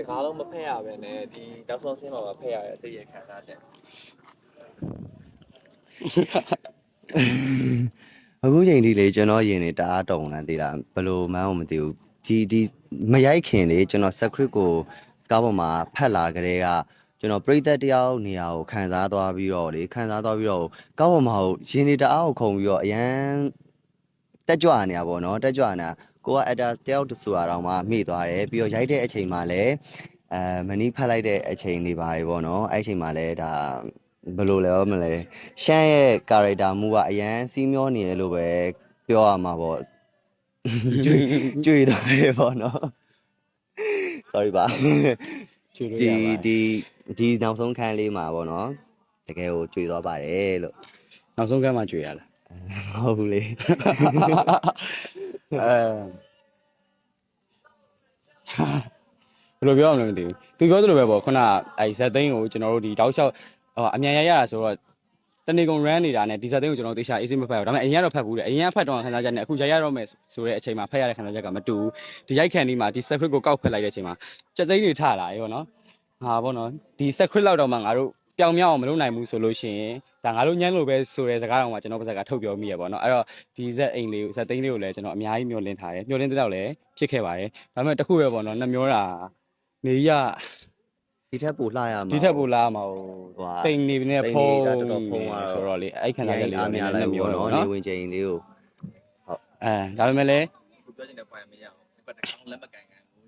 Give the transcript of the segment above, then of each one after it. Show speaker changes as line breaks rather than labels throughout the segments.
တကားလုံးမဖက်ရပဲနဲ့ဒီနောက်ဆုံးဆင်းမှာမဖက်ရရဲ့စိတ်ရခံစားချက်
အခုချိန်ဒီလေကျွန်တော်ယင်နေတအားတုံလန်းသေးလားဘယ်လိုမှန်းမသိဘူးဒီမရိုက်ခင်လေကျွန်တော် secret ကိုကားပေါ်မှာဖတ်လာကြတဲ့ကကျွန်တော်ပြိသက်တယောက်နေရာကိုခံစားသွားပြီးတော့လေခံစားသွားပြီးတော့ကားပေါ်မှာယင်နေတအားကိုခုံပြီးတော့အရန်တက်ကြွနေတာပေါ့နော်တက်ကြွနေတာကိုက actor တယောက်ဆိုတာတော့မှမိသွားတယ်ပြီးတော့ရိုက်တဲ့အချိန်မှာလည်းမနီးဖတ်လိုက်တဲ့အချိန်တွေပါတယ်ပေါ့နော်အဲ့အချိန်မှာလည်းဒါဘယ်လိုလဲမလဲရှမ်းရဲ့ character မူကအရန်စီးမျောနေရလို့ပဲပြောရမှာပေါ့ကြွေသွားတယ်ပေါ့နော် sorry ပါဒီနောက်ဆုံးခန်းလေးမှာပေါ့နော်တကယ်ကိုကြွေသွားပါတယ်လို့
နောက်ဆုံးခန်းမှာကြွေရလား
မဟုတ်ဘူးလေ
ဘယ်လိုပြောရမလဲမသိဘူးသူပြောသလိုပဲပေါ့ခုနအဲဇက်သိန်းကိုကျွန်တော်တို့ဒီတောက်လျှောက်အမြန်ရတာဆိုတော့တနေကုန် run နေတာနဲ့ဒီဇက်သိန်းကိုကျွန်တော်တေချာအေးစိမဖတ်ရတော့ဒါပေမဲ့အရင်ကတော့ဖတ်ဘူးတယ်အရင်ကဖတ်တော့ခန်းစားချက်နဲ့အခုရတော့မယ်ဆိုတဲ့အချိန်မှာဖတ်ရတဲ့ခန်းစားချက်ကမတူဘူးဒီရိုက်ခံဒီမှာဒီ secret ကိုကောက်ဖက်လိုက်တဲ့အချိန်မှာစက်သိန်းတွေထလာရေပေါ့နော်ဟာပေါ့နော်ဒီ secret လောက်တော့မှငါတို့ပြောင်မြောက်အောင်မလုပ်နိုင်ဘူးဆိုလို့ရှိရင်ဒါငါတို့ညမ်းလို့ပဲဆိုတဲ့စကားတော့မှကျွန်တော်ပါစကားထုတ်ပြောမိရပေါ့နော်အဲ့တော့ဒီဇက်အိမ်လေးကိုဇက်သိန်းလေးကိုလည်းကျွန်တော်အများကြီးမျှော်လင့်ထားတယ်မျှော်လင့်တဲ့တော့လည်းဖြစ်ခဲ့ပါတယ်ဒါပေမဲ့တခုပဲပေါ့နော်နှမျောတာနေရ
ဒီထက်ပိုလှရမှာ
ဒီထက်ပိုလာမှာဟိုတိမ်နေနဲ့ဖုံး
တော်တော်ဖုံးသွား
ဆိုတော့လေအဲ့ခဏလေးလေး
များလိုက်ပေါ့နော်နေဝင်ချိန်လေးကို
ဟုတ်ဒါပေမဲ့လည်း
ပြောချင်တဲ့ point မရအောင်ဒီဘက်တကားလက်မကန်ကန်ဘူး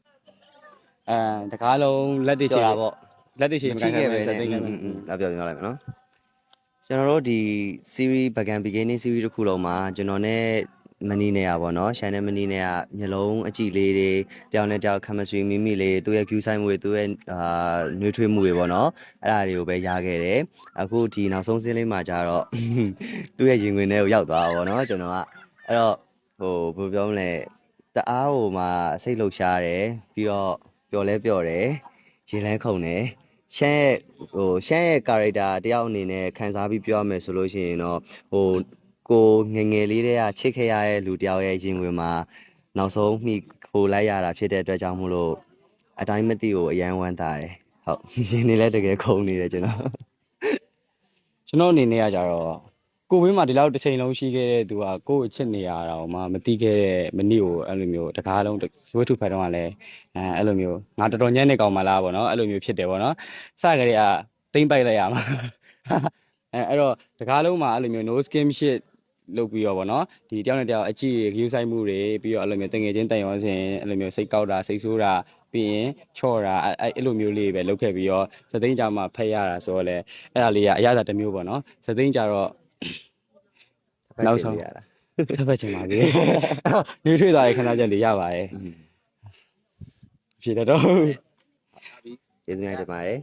တကားလုံးလက်တွေချေ
တာပေါ့
လက်တွေချေမကန်ကန်ပဲစက်သိန်းလည်း
ပြောပြလိုက်မယ်နော်ကျွန်တော်တို့ဒီ series Bagan Beginning series တစ်ခုလုံးမှာကျွန်တော်နဲ့မနီနဲ့อ่ะဗောနော်ရှန်နဲ့မနီနဲ့อ่ะမျိုးလုံးအကြည့်လေးတွေတယောက်နဲ့တယောက် chemistry မိမိလေးသူ့ရဲ့ view side မှုတွေသူ့ရဲ့နှွေးထွေးမှုတွေဗောနော်အဲ့ဒါတွေကိုပဲရခဲ့တယ်အခုဒီနောက်ဆုံးစင်းလေးမှာကျတော့သူ့ရဲ့ရင်ဝင်ထဲကိုရောက်သွားတာဗောနော်ကျွန်တော်ကအဲ့တော့ဘယ်လိုပြောမလဲတအားဟိုမှာစိတ်လှုပ်ရှားတယ်ပြီးတော့ပျော်လဲပျော်တယ်ရင်လဲခုန်တယ်ရှမ်းရဲ့ character တယောက်အနေနဲ့ခံစားပြီးပြောရမယ်ဆိုလို့ရှိရင်တော့ကိုငငယ်လေးတည်းကချစ်ခဲ့ရတဲ့လူတယောက်ရဲ့ရင်ဝင်မှာနောက်ဆုံးမိခိုလိုက်ရတာဖြစ်တဲ့အတွက်ကြောင့်မို့လို့အတိုင်းမသိကိုအယမ်းဝမ်းသာတယ်ဟုတ်ရင်နေလဲတကယ်ခုန်နေတယ်ကျွန်
တော်အနေနဲ့ကကြတော့ကိုဝင်းမှာဒီလောက်တစ်ချိန်လုံးရှိခဲ့တဲ့သူကကိုယ့်အချစ်နေရတာမှမတိခဲ့တဲ့မနစ်ကိုအဲ့လိုမျိုးတကားလုံးဇဝတ်ထုဖတ်တော့ကလည်းအဲ့လိုမျိုးငါတော်တော်ညံ့နေကောင်မလားပေါ့နော်အဲ့လိုမျိုးဖြစ်တယ်ပေါ့နော်စကြတဲ့ကတိမ့်ပိုက်လိုက်ရမှာအဲ့တော့တကားလုံးမှာအဲ့လိုမျိုး no skin shit လုပ်ပြီးတော့ဗောနော်ဒီတယောက်နဲ့တယောက်အကြည့် view side မှုတွေပြီးတော့အဲ့လိုမျိုးတငယ်ချင်းတန်ရောစင်အဲ့လိုမျိုးစိတ်ကောက်တာစိတ်ဆိုးတာပြီးရင်ချော့တာအဲ့လိုမျိုးလေးပဲလုပ်ခဲ့ပြီးတော့စသိန်းကြမှာဖက်ရတာဆိုတော့လေအဲ့ဒါလေးကအရသာတစ်မျိုးပေါ့နော်စသိန်းကြတော့နောက်ဆုံးဆက်ဖက်ချင်ပါပြီနှွေးထွေးသွားတဲ့ခဏချက်လေးရပါတယ်ဖြစ်တော့
ကျေးဇူးများတင်ပါတယ်